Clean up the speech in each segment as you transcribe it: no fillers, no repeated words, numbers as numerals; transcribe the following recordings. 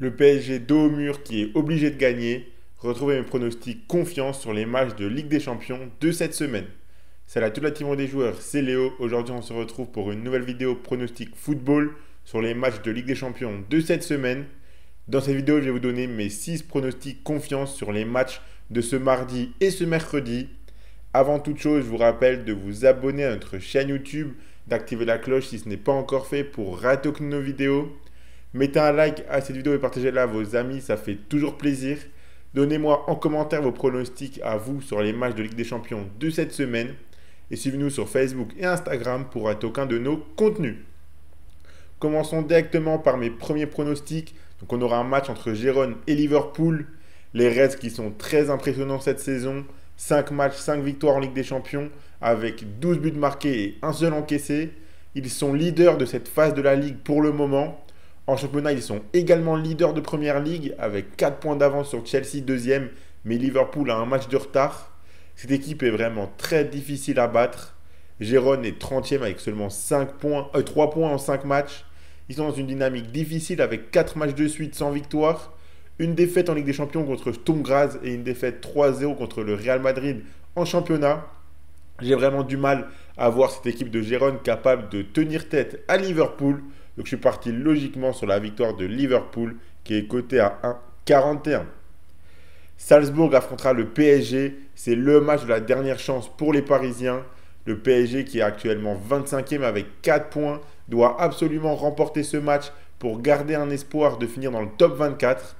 Le PSG dos au mur qui est obligé de gagner. Retrouvez mes pronostics confiance sur les matchs de Ligue des Champions de cette semaine. Salut à toute la team des joueurs, c'est Léo. Aujourd'hui, on se retrouve pour une nouvelle vidéo pronostic football sur les matchs de Ligue des Champions de cette semaine. Dans cette vidéo, je vais vous donner mes 6 pronostics confiance sur les matchs de ce mardi et ce mercredi. Avant toute chose, je vous rappelle de vous abonner à notre chaîne YouTube, d'activer la cloche si ce n'est pas encore fait pour rater aucune de nos vidéos. Mettez un like à cette vidéo et partagez-la à vos amis, ça fait toujours plaisir. Donnez-moi en commentaire vos pronostics à vous sur les matchs de Ligue des Champions de cette semaine. Et suivez-nous sur Facebook et Instagram pour rater aucun de nos contenus. Commençons directement par mes premiers pronostics. Donc on aura un match entre Gérone et Liverpool. Les Reds qui sont très impressionnants cette saison. 5 matchs, 5 victoires en Ligue des Champions avec 12 buts marqués et un seul encaissé. Ils sont leaders de cette phase de la Ligue pour le moment. En championnat, ils sont également leaders de Première Ligue avec 4 points d'avance sur Chelsea deuxième, mais Liverpool a un match de retard. Cette équipe est vraiment très difficile à battre. Gérone est 30e avec seulement 3 points en 5 matchs. Ils sont dans une dynamique difficile avec 4 matchs de suite sans victoire. Une défaite en Ligue des Champions contre Sturm Graz et une défaite 3-0 contre le Real Madrid en championnat. J'ai vraiment du mal à voir cette équipe de Gérone capable de tenir tête à Liverpool. Donc je suis parti logiquement sur la victoire de Liverpool qui est cotée à 1,41. Salzbourg affrontera le PSG. C'est le match de la dernière chance pour les Parisiens. Le PSG qui est actuellement 25e avec 4 points doit absolument remporter ce match pour garder un espoir de finir dans le top 24.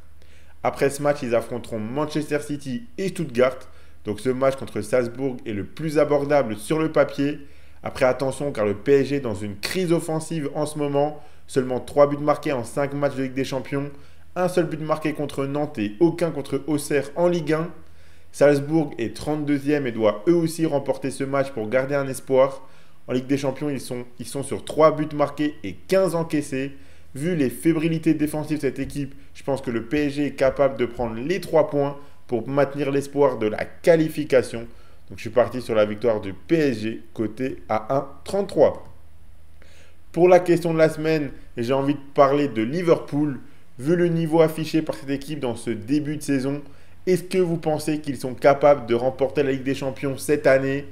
Après ce match, ils affronteront Manchester City et Stuttgart. Donc ce match contre Salzbourg est le plus abordable sur le papier. Après attention car le PSG est dans une crise offensive en ce moment. Seulement 3 buts marqués en 5 matchs de Ligue des Champions. Un seul but marqué contre Nantes et aucun contre Auxerre en Ligue 1. Salzbourg est 32e et doit eux aussi remporter ce match pour garder un espoir. En Ligue des Champions, ils sont sur 3 buts marqués et 15 encaissés. Vu les fébrilités défensives de cette équipe, je pense que le PSG est capable de prendre les 3 points pour maintenir l'espoir de la qualification. Donc je suis parti sur la victoire du PSG, côté à 1,33. Pour la question de la semaine, j'ai envie de parler de Liverpool. Vu le niveau affiché par cette équipe dans ce début de saison, est-ce que vous pensez qu'ils sont capables de remporter la Ligue des Champions cette année?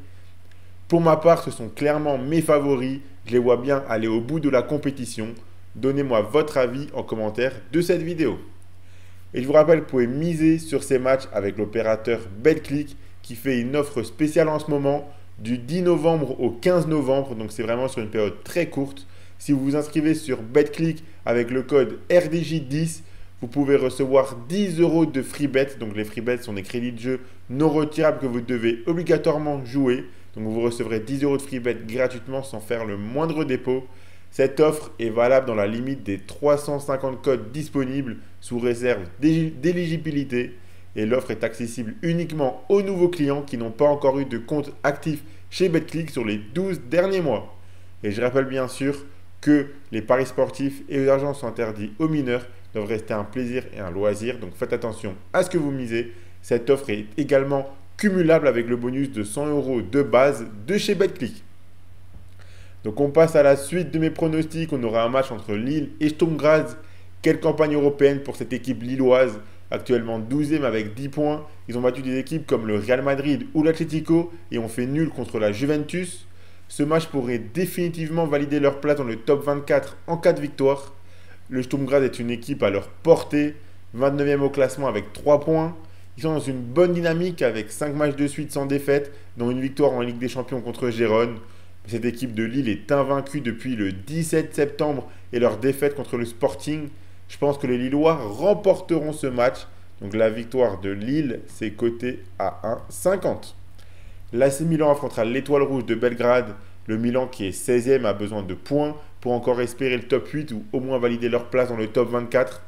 Pour ma part, ce sont clairement mes favoris. Je les vois bien aller au bout de la compétition. Donnez-moi votre avis en commentaire de cette vidéo. Et je vous rappelle que vous pouvez miser sur ces matchs avec l'opérateur Betclic qui fait une offre spéciale en ce moment du 10 novembre au 15 novembre. Donc c'est vraiment sur une période très courte. Si vous vous inscrivez sur Betclic avec le code RDJ10, vous pouvez recevoir 10 € de free bet. Donc les free bets sont des crédits de jeu non retirables que vous devez obligatoirement jouer. Donc vous recevrez 10 € de free bet gratuitement sans faire le moindre dépôt. Cette offre est valable dans la limite des 350 codes disponibles sous réserve d'éligibilité. Et l'offre est accessible uniquement aux nouveaux clients qui n'ont pas encore eu de compte actif chez Betclic sur les 12 derniers mois. Et je rappelle bien sûr que les paris sportifs et l'argent sont interdits aux mineurs, doivent rester un plaisir et un loisir. Donc faites attention à ce que vous misez. Cette offre est également cumulable avec le bonus de 100 € de base de chez Betclic. Donc on passe à la suite de mes pronostics. On aura un match entre Lille et Sturm Graz. Quelle campagne européenne pour cette équipe lilloise, actuellement 12e avec 10 points. Ils ont battu des équipes comme le Real Madrid ou l'Atlético et ont fait nul contre la Juventus. Ce match pourrait définitivement valider leur place dans le top 24 en cas de victoire. Le Sturm Graz est une équipe à leur portée, 29e au classement avec 3 points. Ils sont dans une bonne dynamique avec 5 matchs de suite sans défaite, dont une victoire en Ligue des Champions contre Gérone. Cette équipe de Lille est invaincue depuis le 17 septembre et leur défaite contre le Sporting. Je pense que les Lillois remporteront ce match. Donc la victoire de Lille, c'est coté à 1,50. L'AC Milan affrontera l'Étoile Rouge de Belgrade. Le Milan qui est 16e a besoin de points pour encore espérer le top 8 ou au moins valider leur place dans le top 24.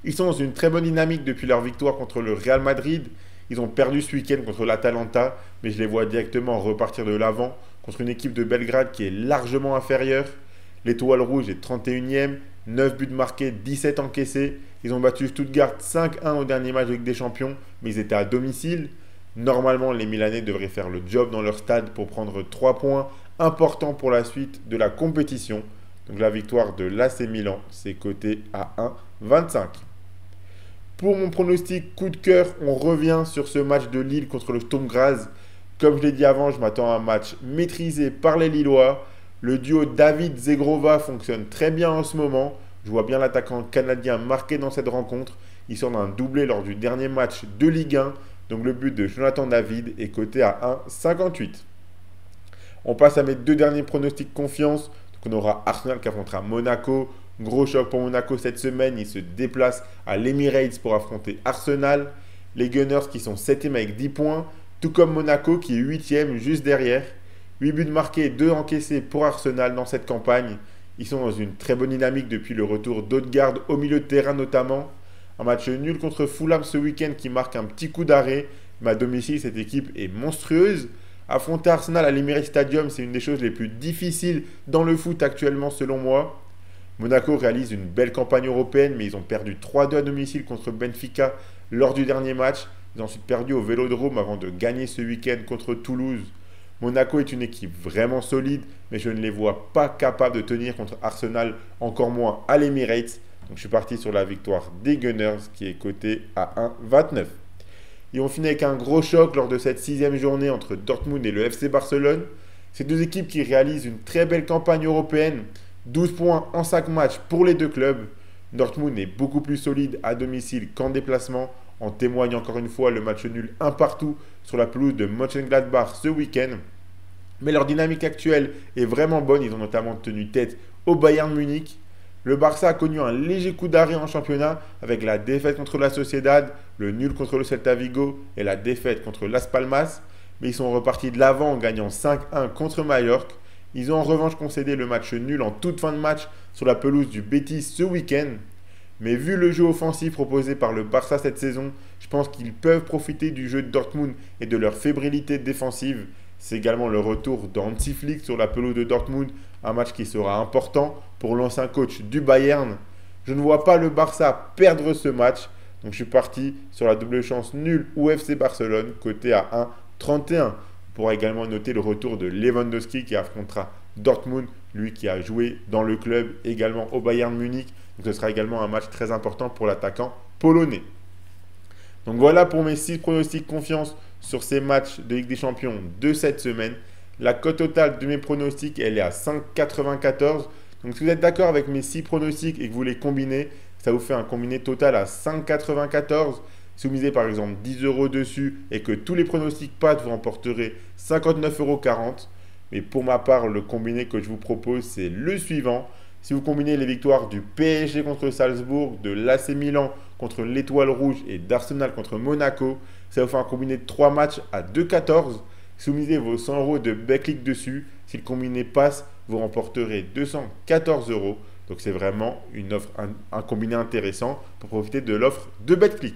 Ils sont dans une très bonne dynamique depuis leur victoire contre le Real Madrid. Ils ont perdu ce week-end contre l'Atalanta, mais je les vois directement repartir de l'avant contre une équipe de Belgrade qui est largement inférieure. L'Étoile Rouge est 31e, 9 buts marqués, 17 encaissés. Ils ont battu Stuttgart 5-1 au dernier match de Ligue des Champions, mais ils étaient à domicile. Normalement, les Milanais devraient faire le job dans leur stade pour prendre 3 points importants pour la suite de la compétition. Donc la victoire de l'AC Milan, c'est coté à 1,25. Pour mon pronostic coup de cœur, on revient sur ce match de Lille contre le Sturm Graz. Comme je l'ai dit avant, je m'attends à un match maîtrisé par les Lillois. Le duo David-Zegrova fonctionne très bien en ce moment. Je vois bien l'attaquant canadien marqué dans cette rencontre. Il sort d'un doublé lors du dernier match de Ligue 1. Donc le but de Jonathan David est coté à 1,58. On passe à mes deux derniers pronostics confiance. Donc on aura Arsenal qui affrontera Monaco. Gros choc pour Monaco cette semaine. Ils se déplacent à l'Emirates pour affronter Arsenal. Les Gunners qui sont 7e avec 10 points. Tout comme Monaco qui est 8e juste derrière. 8 buts marqués, 2 encaissés pour Arsenal dans cette campagne. Ils sont dans une très bonne dynamique depuis le retour d'Odegaard au milieu de terrain notamment. Un match nul contre Fulham ce week-end qui marque un petit coup d'arrêt. Mais à domicile, cette équipe est monstrueuse. Affronter Arsenal à l'Emirates Stadium, c'est une des choses les plus difficiles dans le foot actuellement selon moi. Monaco réalise une belle campagne européenne, mais ils ont perdu 3-2 à domicile contre Benfica lors du dernier match. Ils ont ensuite perdu au Vélodrome avant de gagner ce week-end contre Toulouse. Monaco est une équipe vraiment solide, mais je ne les vois pas capables de tenir contre Arsenal, encore moins à l'Emirates. Donc je suis parti sur la victoire des Gunners qui est cotée à 1,29. Et on finit avec un gros choc lors de cette 6e journée entre Dortmund et le FC Barcelone. Ces deux équipes qui réalisent une très belle campagne européenne. 12 points en 5 matchs pour les deux clubs. Dortmund est beaucoup plus solide à domicile qu'en déplacement. En témoigne encore une fois le match nul 1 partout sur la pelouse de Mönchengladbach ce week-end. Mais leur dynamique actuelle est vraiment bonne. Ils ont notamment tenu tête au Bayern Munich. Le Barça a connu un léger coup d'arrêt en championnat avec la défaite contre la Sociedad, le nul contre le Celta Vigo et la défaite contre Las Palmas. Mais ils sont repartis de l'avant en gagnant 5-1 contre Mallorca. Ils ont en revanche concédé le match nul en toute fin de match sur la pelouse du Betis ce week-end. Mais vu le jeu offensif proposé par le Barça cette saison, je pense qu'ils peuvent profiter du jeu de Dortmund et de leur fébrilité défensive. C'est également le retour d'Hansi Flick sur la pelouse de Dortmund, un match qui sera important pour l'ancien coach du Bayern. Je ne vois pas le Barça perdre ce match, donc je suis parti sur la double chance nulle ou FC Barcelone, coté à 1,31. On pourra également noter le retour de Lewandowski qui affrontera Dortmund, lui qui a joué dans le club également au Bayern Munich. Donc ce sera également un match très important pour l'attaquant polonais. Donc voilà pour mes 6 pronostics confiance sur ces matchs de Ligue des Champions de cette semaine. La cote totale de mes pronostics, elle est à 5,94. Donc si vous êtes d'accord avec mes 6 pronostics et que vous les combinez, ça vous fait un combiné total à 5,94. Si vous misez par exemple 10 € dessus et que tous les pronostics passent, vous remporterez 59,40 €. Mais pour ma part, le combiné que je vous propose, c'est le suivant. Si vous combinez les victoires du PSG contre Salzbourg, de l'AC Milan contre l'Étoile Rouge et d'Arsenal contre Monaco, ça vous fait un combiné de 3 matchs à 2,14. Si vous misez vos 100 € de Betclic dessus, si le combiné passe, vous remporterez 214 €. Donc c'est vraiment une offre, un combiné intéressant pour profiter de l'offre de Betclic.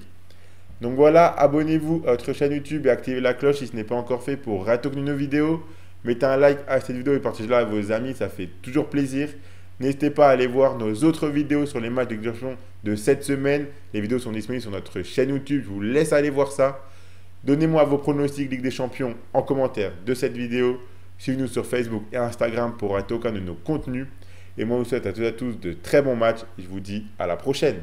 Donc voilà, abonnez-vous à notre chaîne YouTube et activez la cloche si ce n'est pas encore fait pour rater aucune de nos vidéos. Mettez un like à cette vidéo et partagez-la à vos amis, ça fait toujours plaisir. N'hésitez pas à aller voir nos autres vidéos sur les matchs de Ligue des Champions de cette semaine. Les vidéos sont disponibles sur notre chaîne YouTube, je vous laisse aller voir ça. Donnez-moi vos pronostics Ligue des Champions en commentaire de cette vidéo. Suivez-nous sur Facebook et Instagram pour rater aucun de nos contenus. Et moi, je vous souhaite à toutes et à tous de très bons matchs et je vous dis à la prochaine.